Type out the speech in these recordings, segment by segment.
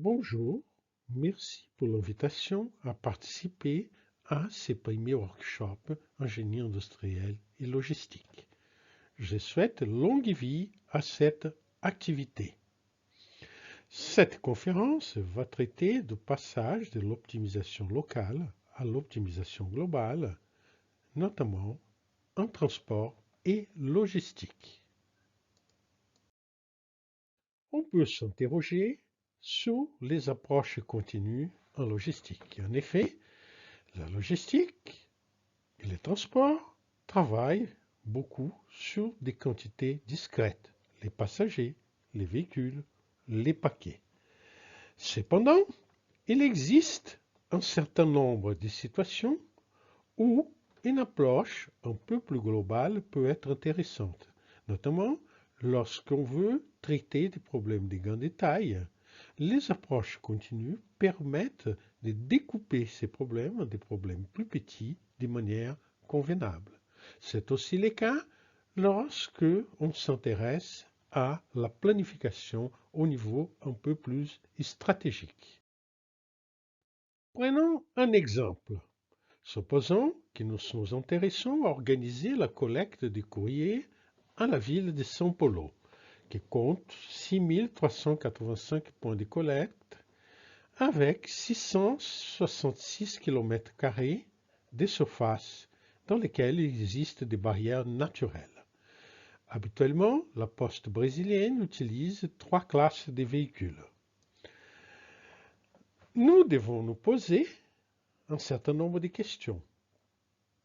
Bonjour, merci pour l'invitation à participer à ce premier workshop en génie industriel et logistique. Je souhaite longue vie à cette activité. Cette conférence va traiter du passage de l'optimisation locale à l'optimisation globale, notamment en transport et logistique. On peut s'interroger sur les approches continues en logistique. En effet, la logistique et les transports travaillent beaucoup sur des quantités discrètes, les passagers, les véhicules, les paquets. Cependant, il existe un certain nombre de situations où une approche un peu plus globale peut être intéressante, notamment lorsqu'on veut traiter des problèmes de grand détail. Les approches continues permettent de découper ces problèmes en des problèmes plus petits de manière convenable. C'est aussi le cas lorsque on s'intéresse à la planification au niveau un peu plus stratégique. Prenons un exemple. Supposons que nous nous intéressons à organiser la collecte des courriers à la ville de São Paulo, qui compte 6385 points de collecte avec 666 km² de surface dans lesquelles il existe des barrières naturelles. Habituellement, la poste brésilienne utilise 3 classes de véhicules. Nous devons nous poser un certain nombre de questions.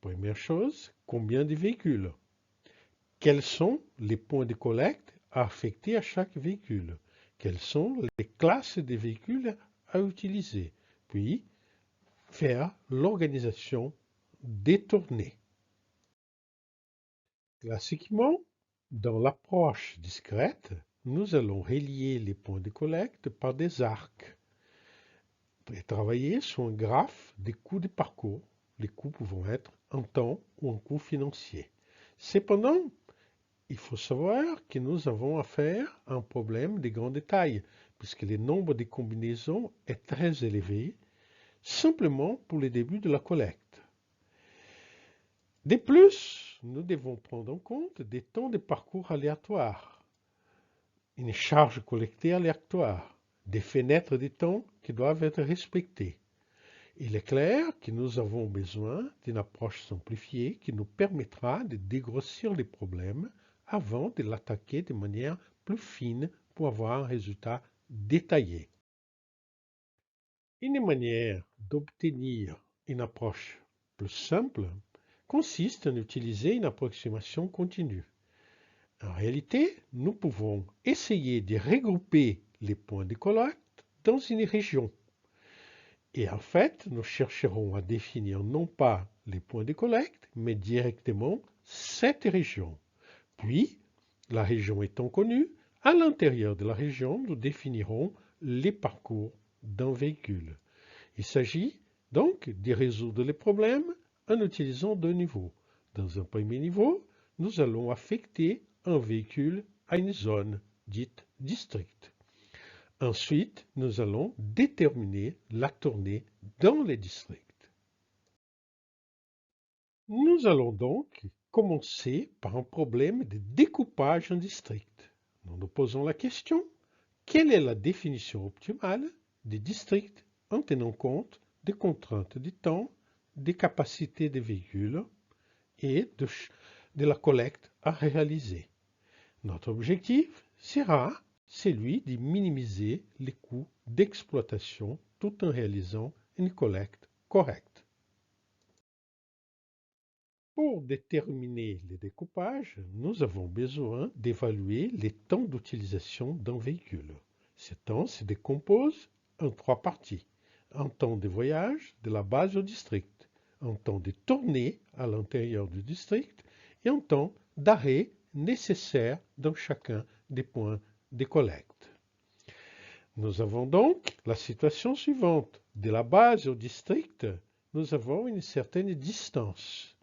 Première chose, combien de véhicules? Quels sont les points de collecte affectés à chaque véhicule? Quelles sont les classes de véhicules à utiliser? Puis, faire l'organisation des tournées. Classiquement, dans l'approche discrète, nous allons relier les points de collecte par des arcs et travailler sur un graphe des coûts de parcours, les coûts pouvant être en temps ou en coûts financiers. Cependant, il faut savoir que nous avons affaire à un problème de grande taille, puisque le nombre de combinaisons est très élevé, simplement pour le début de la collecte. De plus, nous devons prendre en compte des temps de parcours aléatoires, une charge collectée aléatoire, des fenêtres de temps qui doivent être respectées. Il est clair que nous avons besoin d'une approche simplifiée qui nous permettra de dégrossir les problèmes avant de l'attaquer de manière plus fine pour avoir un résultat détaillé. Une manière d'obtenir une approche plus simple consiste en utiliser une approximation continue. En réalité, nous pouvons essayer de regrouper les points de collecte dans une région. Et en fait, nous chercherons à définir non pas les points de collecte, mais directement cette région. Puis, la région étant connue, à l'intérieur de la région, nous définirons les parcours d'un véhicule. Il s'agit donc de résoudre les problèmes en utilisant deux niveaux. Dans un premier niveau, nous allons affecter un véhicule à une zone dite district. Ensuite, nous allons déterminer la tournée dans les districts. Nous allons donc commencer par un problème de découpage en districts. Nous nous posons la question, quelle est la définition optimale des districts en tenant compte des contraintes du temps, des capacités des véhicules et de la collecte à réaliser? Notre objectif sera celui de minimiser les coûts d'exploitation tout en réalisant une collecte correcte. Pour déterminer le découpage, nous avons besoin d'évaluer les temps d'utilisation d'un véhicule. Ces temps se décomposent en trois parties. Un temps de voyage de la base au district, un temps de tournée à l'intérieur du district et un temps d'arrêt nécessaire dans chacun des points de collecte. Nous avons donc la situation suivante. De la base au district, nous avons une certaine distance.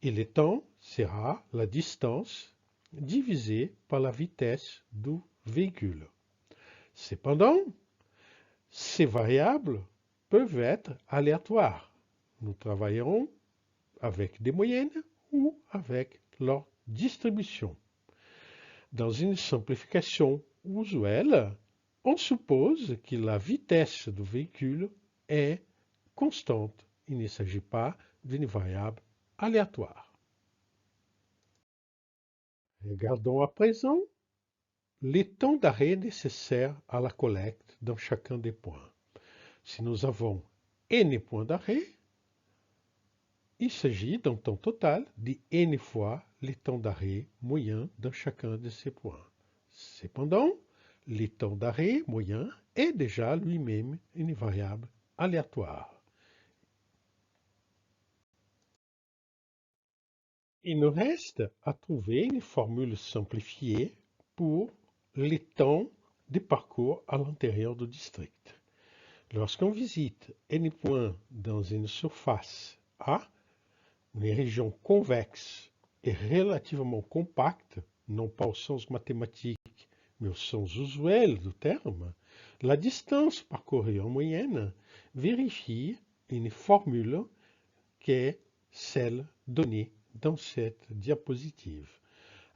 Et le temps sera la distance divisée par la vitesse du véhicule. Cependant, Ces variables peuvent être aléatoires. Nous travaillerons avec des moyennes ou avec leur distribution. Dans une simplification usuelle, on suppose que la vitesse du véhicule est constante. Il ne s'agit pas d'une variable aléatoire. Regardons à présent les temps d'arrêt nécessaires à la collecte dans chacun des points. Si nous avons n points d'arrêt, il s'agit d'un temps total de n fois les temps d'arrêt moyens dans chacun de ces points. Cependant, le temps d'arrêt moyen est déjà lui-même une variable aléatoire. Il nous reste à trouver une formule simplifiée pour les temps de parcours à l'intérieur du district. Lorsqu'on visite n points dans une surface A, une région convexe et relativement compacte, non pas au sens mathématique, mais au sens usuel du terme, la distance parcourue en moyenne vérifie une formule qui est celle donnée dans cette diapositive,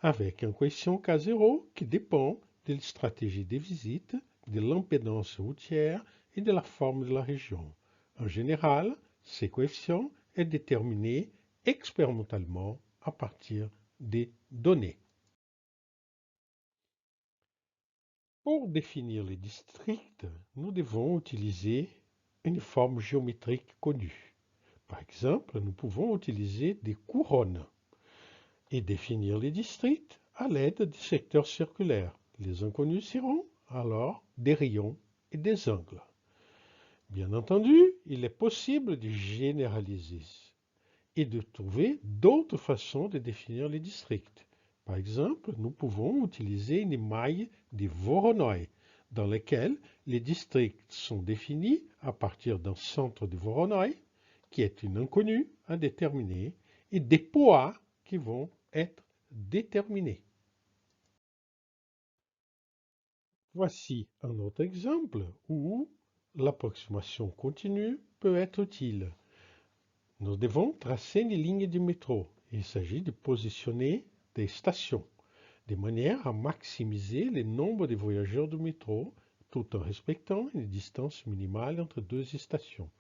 avec un coefficient K0 qui dépend de la stratégie de visite, de l'impédance routière et de la forme de la région. En général, ces coefficients est déterminé expérimentalement à partir des données. Pour définir les districts, nous devons utiliser une forme géométrique connue. Par exemple, nous pouvons utiliser des couronnes et définir les districts à l'aide des secteurs circulaires. Les inconnus seront alors des rayons et des angles. Bien entendu, il est possible de généraliser et de trouver d'autres façons de définir les districts. Par exemple, nous pouvons utiliser une maille de Voronoi, dans laquelle les districts sont définis à partir d'un centre de Voronoi, qui est une inconnue à déterminer, et des poids qui vont être déterminés. Voici un autre exemple où l'approximation continue peut être utile. Nous devons tracer une ligne de métro. Il s'agit de positionner des stations, de manière à maximiser le nombre de voyageurs du métro, tout en respectant une distance minimale entre deux stations.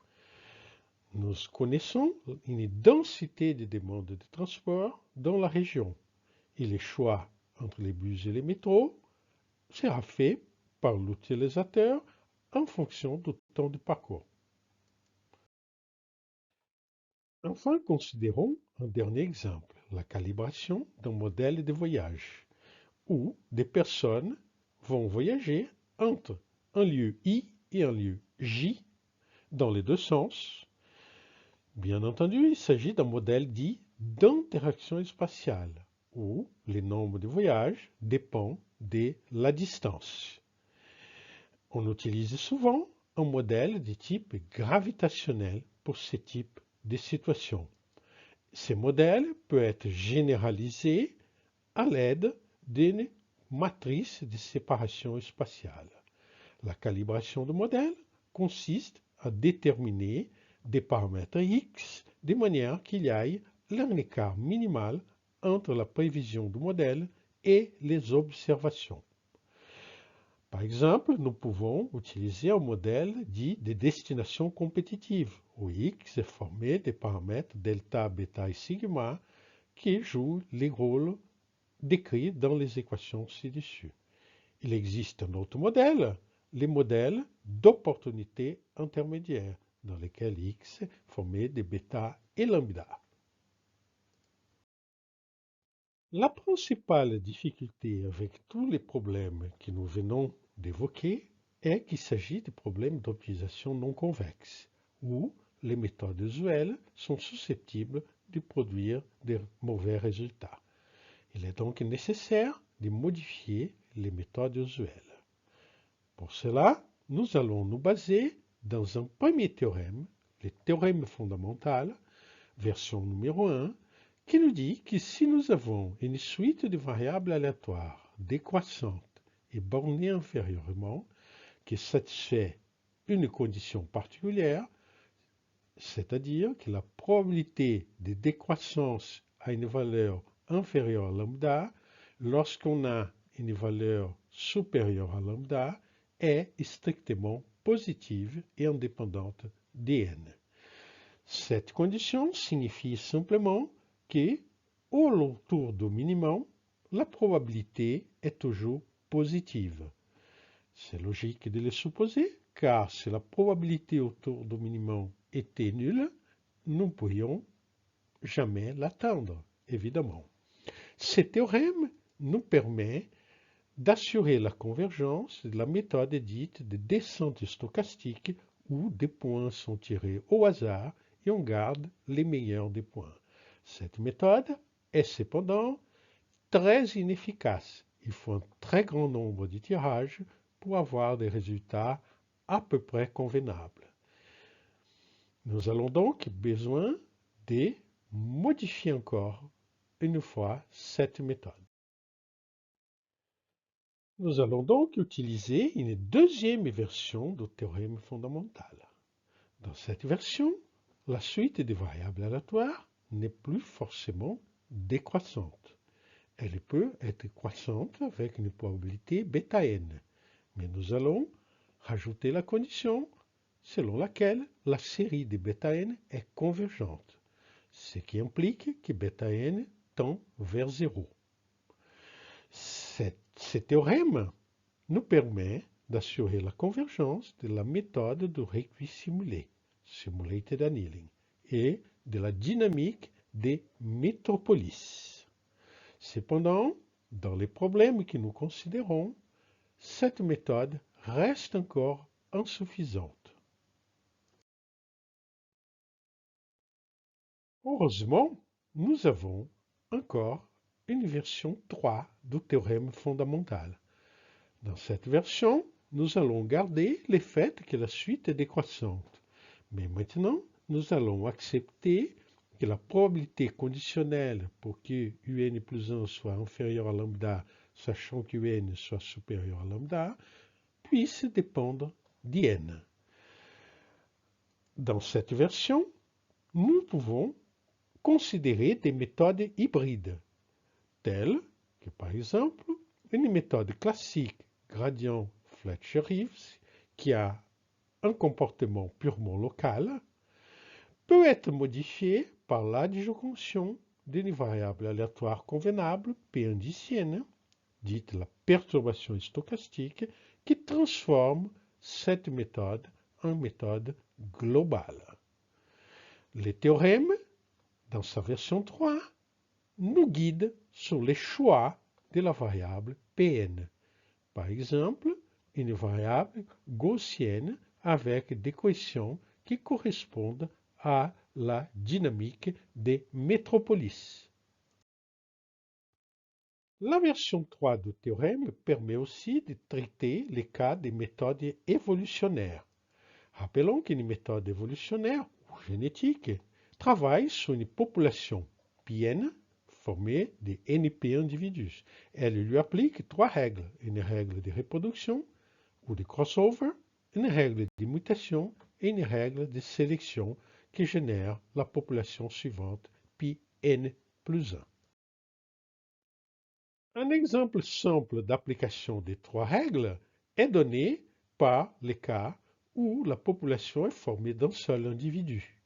Nous connaissons une densité de demandes de transport dans la région, et le choix entre les bus et les métros sera fait par l'utilisateur en fonction du temps de parcours. Enfin, considérons un dernier exemple, la calibration d'un modèle de voyage, où des personnes vont voyager entre un lieu I et un lieu J dans les deux sens. Bien entendu, il s'agit d'un modèle dit d'interaction spatiale, où le nombre de voyages dépend de la distance. On utilise souvent un modèle de type gravitationnel pour ce type de situation. Ce modèle peut être généralisé à l'aide d'une matrice de séparation spatiale. La calibration du modèle consiste à déterminer des paramètres X de manière qu'il y ait un écart minimal entre la prévision du modèle et les observations. Par exemple, nous pouvons utiliser un modèle dit de destination compétitive, où X est formé des paramètres delta, bêta et sigma qui jouent les rôles décrits dans les équations ci-dessus. Il existe un autre modèle, les modèles d'opportunité intermédiaire, dans lesquels X est formé de bêta et lambda. La principale difficulté avec tous les problèmes que nous venons d'évoquer est qu'il s'agit de problèmes d'optimisation non convexe, où les méthodes usuelles sont susceptibles de produire de mauvais résultats. Il est donc nécessaire de modifier les méthodes usuelles. Pour cela, nous allons nous baser dans un premier théorème, le théorème fondamental, version numéro 1, qui nous dit que si nous avons une suite de variables aléatoires décroissantes et bornées inférieurement qui satisfait une condition particulière, c'est-à-dire que la probabilité de décroissance à une valeur inférieure à lambda, lorsqu'on a une valeur supérieure à lambda, est strictement positive et indépendante dn. Cette condition signifie simplement que, autour du minimum, la probabilité est toujours positive. C'est logique de le supposer, car si la probabilité autour du minimum était nulle, nous ne pourrions jamais l'atteindre, évidemment. Ce théorème nous permet d'assurer la convergence de la méthode dite de descente stochastique où des points sont tirés au hasard et on garde les meilleurs des points. Cette méthode est cependant très inefficace. Il faut un très grand nombre de tirages pour avoir des résultats à peu près convenables. Nous allons donc besoin de modifier encore une fois cette méthode. Nous allons donc utiliser une deuxième version du théorème fondamental. Dans cette version, la suite des variables aléatoires n'est plus forcément décroissante. Elle peut être croissante avec une probabilité bêta n, mais nous allons rajouter la condition selon laquelle la série de bêta n est convergente, ce qui implique que bêta n tend vers 0. Ce théorème nous permet d'assurer la convergence de la méthode de récuit simulé, simulated annealing, et de la dynamique des métropolis. Cependant, dans les problèmes que nous considérons, cette méthode reste encore insuffisante. Heureusement, nous avons encore une version 3 du théorème fondamental. Dans cette version, nous allons garder le fait que la suite est décroissante. Mais maintenant, nous allons accepter que la probabilité conditionnelle pour que un plus 1 soit inférieur à lambda, sachant que un soit supérieur à lambda, puisse dépendre d'n. Dans cette version, nous pouvons considérer des méthodes hybrides, telles que par exemple une méthode classique gradient Fletcher-Rives qui a un comportement purement local, peut être modifiée par l'adjonction d'une variable aléatoire convenable P indicienne, dite la perturbation stochastique, qui transforme cette méthode en méthode globale. Le théorème, dans sa version 3, nous guide sur les choix de la variable Pn. Par exemple, une variable gaussienne avec des coefficients qui correspondent à la dynamique des métropolis. La version 3 du théorème permet aussi de traiter les cas des méthodes évolutionnaires. Rappelons qu'une méthode évolutionnaire ou génétique travaille sur une population Pn formée de NP individus. Elle lui applique trois règles, une règle de reproduction ou de crossover, une règle de mutation et une règle de sélection qui génère la population suivante, Pn plus 1. Un exemple simple d'application des trois règles est donné par les cas où la population est formée d'un seul individu.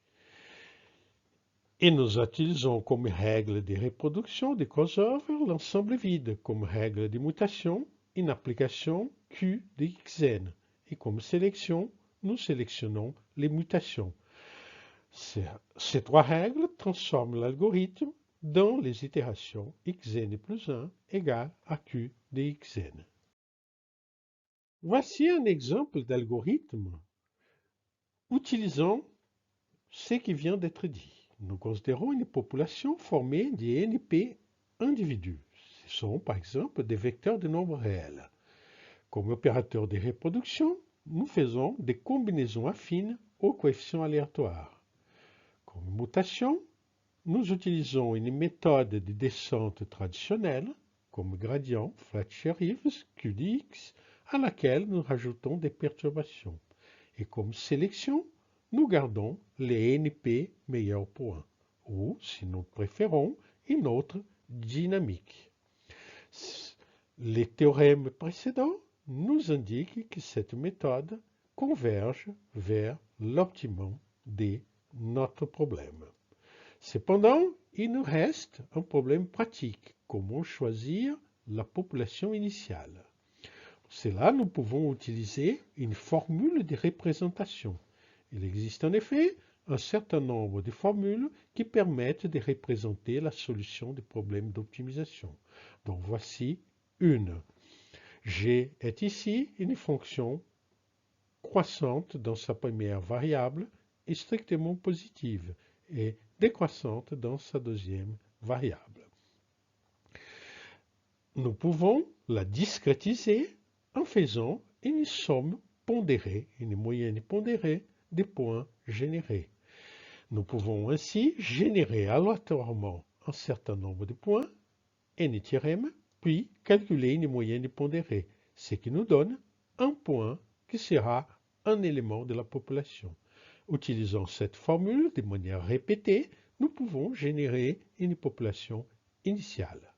Et nous utilisons comme règle de reproduction de crossover l'ensemble vide, comme règle de mutation une application Q de Xn. Et comme sélection, nous sélectionnons les mutations. Ces trois règles transforment l'algorithme dans les itérations xn plus 1 égale à q de xn. Voici un exemple d'algorithme utilisant ce qui vient d'être dit. Nous considérons une population formée de NP individus. Ce sont par exemple des vecteurs de nombres réels. Comme opérateur de reproduction, nous faisons des combinaisons affines aux coefficients aléatoires. Comme mutation, nous utilisons une méthode de descente traditionnelle, comme gradient Fletcher-Rives, Q de x, à laquelle nous rajoutons des perturbations. Et comme sélection, nous gardons les NP meilleurs points, ou, si nous préférons, une autre dynamique. Les théorèmes précédents nous indiquent que cette méthode converge vers l'optimum de notre problème. Cependant, il nous reste un problème pratique. Comment choisir la population initiale? Pour cela, nous pouvons utiliser une formule de représentation. Il existe en effet un certain nombre de formules qui permettent de représenter la solution des problèmes d'optimisation. Donc voici une. G est ici une fonction croissante dans sa première variable et strictement positive et décroissante dans sa deuxième variable. Nous pouvons la discrétiser en faisant une somme pondérée, une moyenne pondérée des points générés. Nous pouvons ainsi générer aléatoirement un certain nombre de points, n-m, puis calculer une moyenne pondérée, ce qui nous donne un point qui sera un élément de la population. Utilisant cette formule de manière répétée, nous pouvons générer une population initiale.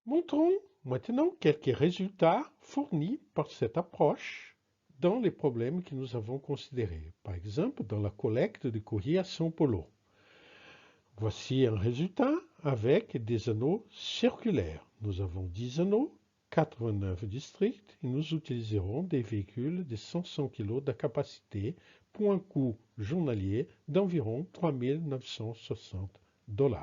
Montrons maintenant quelques résultats fournis par cette approche dans les problèmes que nous avons considérés. Par exemple, dans la collecte de courrier à São Paulo. Voici un résultat avec des anneaux circulaires. Nous avons 10 anneaux, 89 districts et nous utiliserons des véhicules de 500 kg de capacité pour un coût journalier d'environ 3 960 $.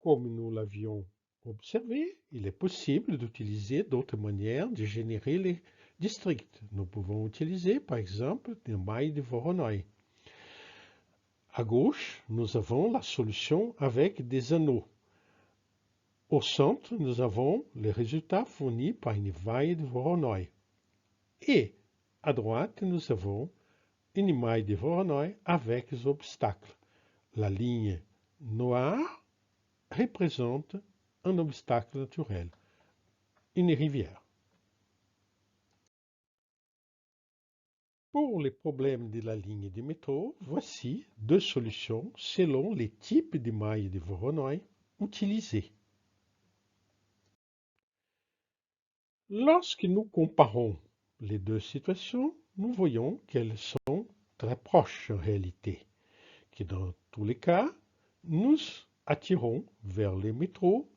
Comme nous l'avions observé, il est possible d'utiliser d'autres manières de générer les districts. Nous pouvons utiliser par exemple des mailles de Voronoi. À gauche, nous avons la solution avec des anneaux. Au centre, nous avons les résultats fournis par une maille de Voronoi. Et à droite, nous avons une maille de Voronoi avec les obstacles. La ligne noire représente un obstacle naturel, une rivière. Pour les problèmes de la ligne de métro, voici deux solutions selon les types de mailles de Voronoi utilisés. Lorsque nous comparons les deux situations, nous voyons qu'elles sont très proches en réalité, que dans tous les cas, nous attirons vers les métros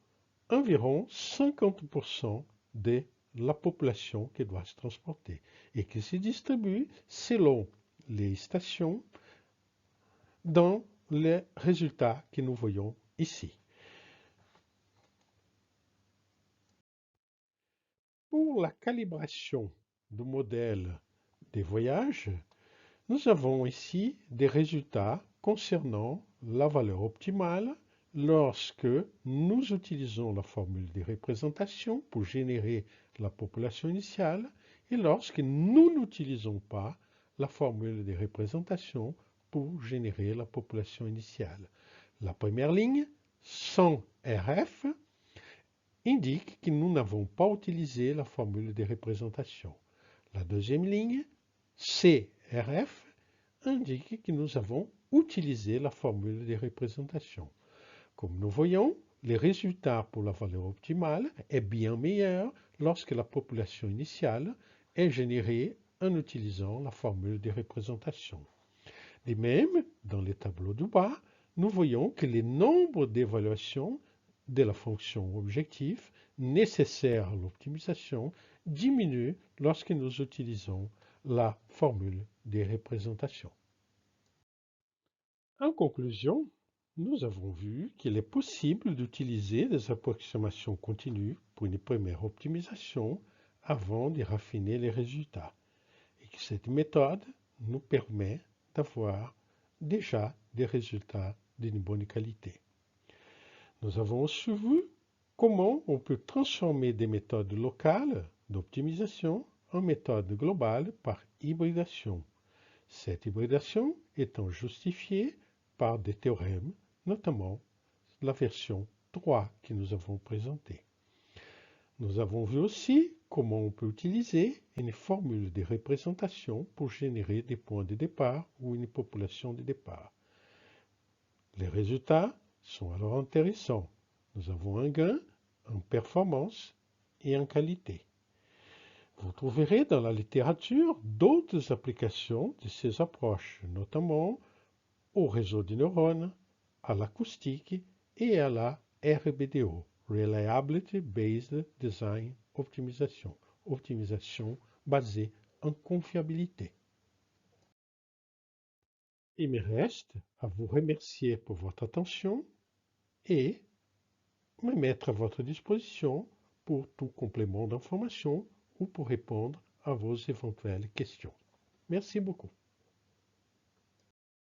environ 50% de la population qui doit se transporter et qui se distribue selon les stations dans les résultats que nous voyons ici. Pour la calibration du modèle des voyages, nous avons ici des résultats concernant la valeur optimale lorsque nous utilisons la formule de représentation pour générer la population initiale et lorsque nous n'utilisons pas la formule de représentation pour générer la population initiale. La première ligne, sans RF, indique que nous n'avons pas utilisé la formule de représentation. La deuxième ligne, CRF, indique que nous avons utilisé la formule de représentation. Comme nous voyons, les résultats pour la valeur optimale est bien meilleur lorsque la population initiale est générée en utilisant la formule de représentation. De même, dans les tableaux du bas, nous voyons que les nombres d'évaluations de la fonction objectif nécessaire à l'optimisation diminuent lorsque nous utilisons la formule de représentation. En conclusion, nous avons vu qu'il est possible d'utiliser des approximations continues pour une première optimisation avant de raffiner les résultats et que cette méthode nous permet d'avoir déjà des résultats d'une bonne qualité. Nous avons aussi vu comment on peut transformer des méthodes locales d'optimisation en méthodes globales par hybridation. Cette hybridation étant justifiée par des théorèmes, notamment la version 3 que nous avons présentée. Nous avons vu aussi comment on peut utiliser une formule de représentation pour générer des points de départ ou une population de départ. Les résultats sont alors intéressants. Nous avons un gain en performance et en qualité. Vous trouverez dans la littérature d'autres applications de ces approches, notamment au réseau de neurones, à l'acoustique et à la RBDO, Reliability Based Design Optimisation, optimisation basée en confiabilité. Il me reste à vous remercier pour votre attention et me mettre à votre disposition pour tout complément d'information ou pour répondre à vos éventuelles questions. Merci beaucoup.